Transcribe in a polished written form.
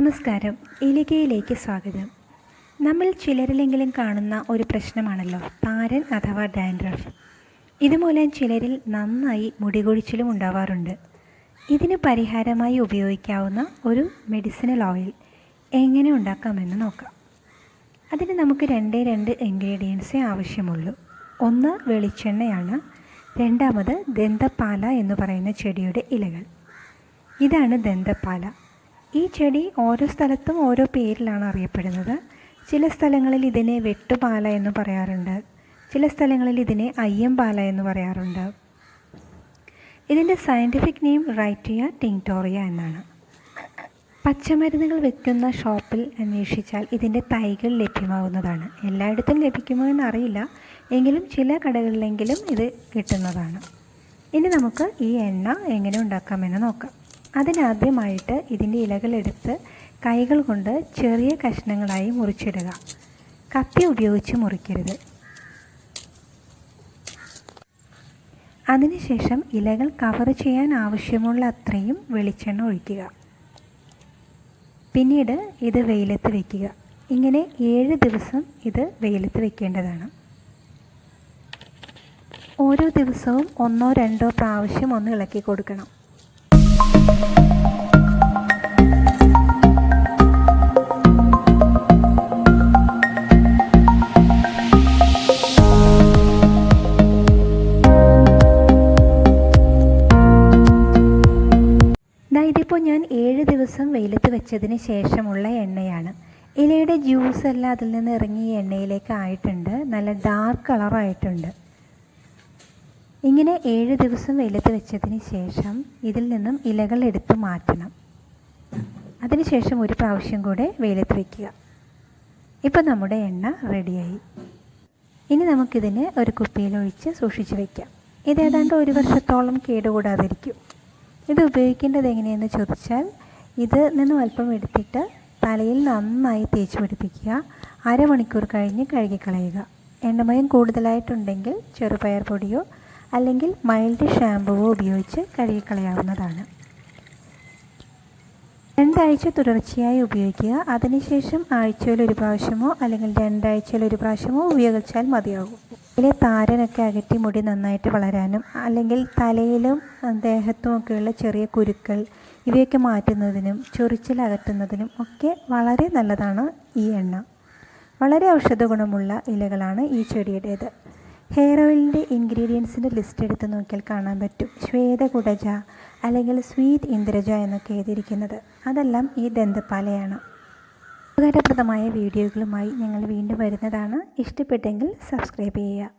നമസ്കാരം. ഇലികയിലേക്ക് സ്വാഗതം. നമ്മൾ ചിലരിലെങ്കിലും കാണുന്ന ഒരു പ്രശ്നമാണല്ലോ താരൻ അഥവാ ഡാൻഡ്രഫ്. ഇതുമൂലം ചിലരിൽ നന്നായി മുടികൊഴിച്ചിലും ഉണ്ടാവാറുണ്ട്. ഇതിന് പരിഹാരമായി ഉപയോഗിക്കാവുന്ന ഒരു മെഡിസിനൽ ഓയിൽ എങ്ങനെ ഉണ്ടാക്കാമെന്ന് നോക്കാം. അതിന് നമുക്ക് രണ്ട് ഇൻഗ്രീഡിയൻസേ ആവശ്യമുള്ളൂ. ഒന്ന് വെളിച്ചെണ്ണയാണ്, രണ്ടാമത് ദന്തപാല എന്ന് പറയുന്ന ചെടിയുടെ ഇലകൾ. ഇതാണ് ദന്തപാല. ഈ ചെടി ഓരോ സ്ഥലത്തും ഓരോ പേരിലാണ് അറിയപ്പെടുന്നത്. ചില സ്ഥലങ്ങളിൽ ഇതിനെ വെട്ടുപാല എന്ന് പറയാറുണ്ട്, ചില സ്ഥലങ്ങളിൽ ഇതിനെ അയ്യംപാല എന്ന് പറയാറുണ്ട്. ഇതിൻ്റെ സയൻറ്റിഫിക് നെയിം റൈറ്റിയ ടിങ്ടോറിയ എന്നാണ്. പച്ചമരുന്നുകൾ വെക്കുന്ന ഷോപ്പിൽ അന്വേഷിച്ചാൽ ഇതിൻ്റെ തൈകൾ ലഭ്യമാവുന്നതാണ്. എല്ലായിടത്തും ലഭിക്കുമോ എന്നറിയില്ല, എങ്കിലും ചില കടകളിലെങ്കിലും ഇത് കിട്ടുന്നതാണ്. ഇനി നമുക്ക് ഈ എണ്ണ എങ്ങനെ ഉണ്ടാക്കാമെന്ന് നോക്കാം. അതിനാദ്യമായിട്ട് ഇതിൻ്റെ ഇലകളെടുത്ത് കൈകൾ കൊണ്ട് ചെറിയ കഷ്ണങ്ങളായി മുറിച്ചിടുക. കത്തി ഉപയോഗിച്ച് മുറിക്കരുത്. അതിനുശേഷം ഇലകൾ കവർ ചെയ്യാൻ ആവശ്യമുള്ള അത്രയും വെളിച്ചെണ്ണ ഒഴിക്കുക. പിന്നീട് ഇത് വെയിലത്ത് വയ്ക്കുക. ഇങ്ങനെ 7 ദിവസം ഇത് വെയിലത്ത് വയ്ക്കേണ്ടതാണ്. ഓരോ ദിവസവും 1-2 പ്രാവശ്യം ഒന്ന് ഇളക്കി കൊടുക്കണം. ഇതിപ്പോൾ ഞാൻ 7 ദിവസം വെയിലത്ത് വെച്ചതിന് ശേഷമുള്ള എണ്ണയാണ്. ഇലയുടെ ജ്യൂസ് എല്ലാം അതിൽ നിന്ന് ഇറങ്ങി എണ്ണയിലേക്ക് ആയിട്ടുണ്ട്. നല്ല ഡാർക്ക് കളറായിട്ടുണ്ട്. ഇങ്ങനെ 7 ദിവസം വെയിലത്ത് വെച്ചതിന് ശേഷം ഇതിൽ നിന്നും ഇലകൾ എടുത്ത് മാറ്റണം. അതിനുശേഷം ഒരു പ്രാവശ്യം കൂടെ വെയിലത്ത് വയ്ക്കുക. ഇപ്പോൾ നമ്മുടെ എണ്ണ റെഡിയായി. ഇനി നമുക്കിതിനെ ഒരു കുപ്പിയിലൊഴിച്ച് സൂക്ഷിച്ച് വയ്ക്കാം. ഇത് ഏതാണ്ട് 1 വർഷത്തോളം കേടുകൂടാതിരിക്കും. ഇത് ഉപയോഗിക്കേണ്ടത് എങ്ങനെയെന്ന് ചോദിച്ചാൽ, ഇത് നിന്നും അല്പം എടുത്തിട്ട് തലയിൽ നന്നായി തേച്ച് പിടിപ്പിക്കുക. അരമണിക്കൂർ കഴിഞ്ഞ് കഴുകിക്കളയുക. എണ്ണമയം കൂടുതലായിട്ടുണ്ടെങ്കിൽ ചെറുപയർ പൊടിയോ അല്ലെങ്കിൽ മൈൽഡ് ഷാമ്പുവോ ഉപയോഗിച്ച് കഴുകിക്കളയാവുന്നതാണ്. 2 ആഴ്ച തുടർച്ചയായി ഉപയോഗിക്കുക. അതിനുശേഷം ആഴ്ചയിൽ 1 പ്രാവശ്യമോ അല്ലെങ്കിൽ 2 ആഴ്ചയിൽ 1 പ്രാവശ്യമോ ഉപയോഗിച്ചാൽ മതിയാകും. ഇതിലെ താരനൊക്കെ അകറ്റി മുടി നന്നായിട്ട് വളരാനും അല്ലെങ്കിൽ തലയിലും ദേഹത്തുമൊക്കെയുള്ള ചെറിയ കുരുക്കൾ ഇവയൊക്കെ മാറ്റുന്നതിനും ചൊറിച്ചിൽ അകറ്റുന്നതിനും ഒക്കെ വളരെ നല്ലതാണ് ഈ എണ്ണ. വളരെ ഔഷധ ഗുണമുള്ള ഇലകളാണ് ഈ ചെടിയുടേത്. ഹെയർ ഓയിലിൻ്റെ ഇൻഗ്രീഡിയൻസിൻ്റെ ലിസ്റ്റ് എടുത്ത് നോക്കിയാൽ കാണാൻ പറ്റും. ശ്വേതകുടജ അല്ലെങ്കിൽ സ്വീറ്റ് ഇന്ദ്രജ എന്നൊക്കെ എഴുതിയിരിക്കുന്നത്. അതെല്ലാം ഈ ദന്തപാലയാണ്. ഉപകാരപ്രദമായ വീഡിയോകളുമായി ഞങ്ങൾ വീണ്ടും വരുന്നതാണ്. ഇഷ്ടപ്പെട്ടെങ്കിൽ സബ്സ്ക്രൈബ് ചെയ്യുക.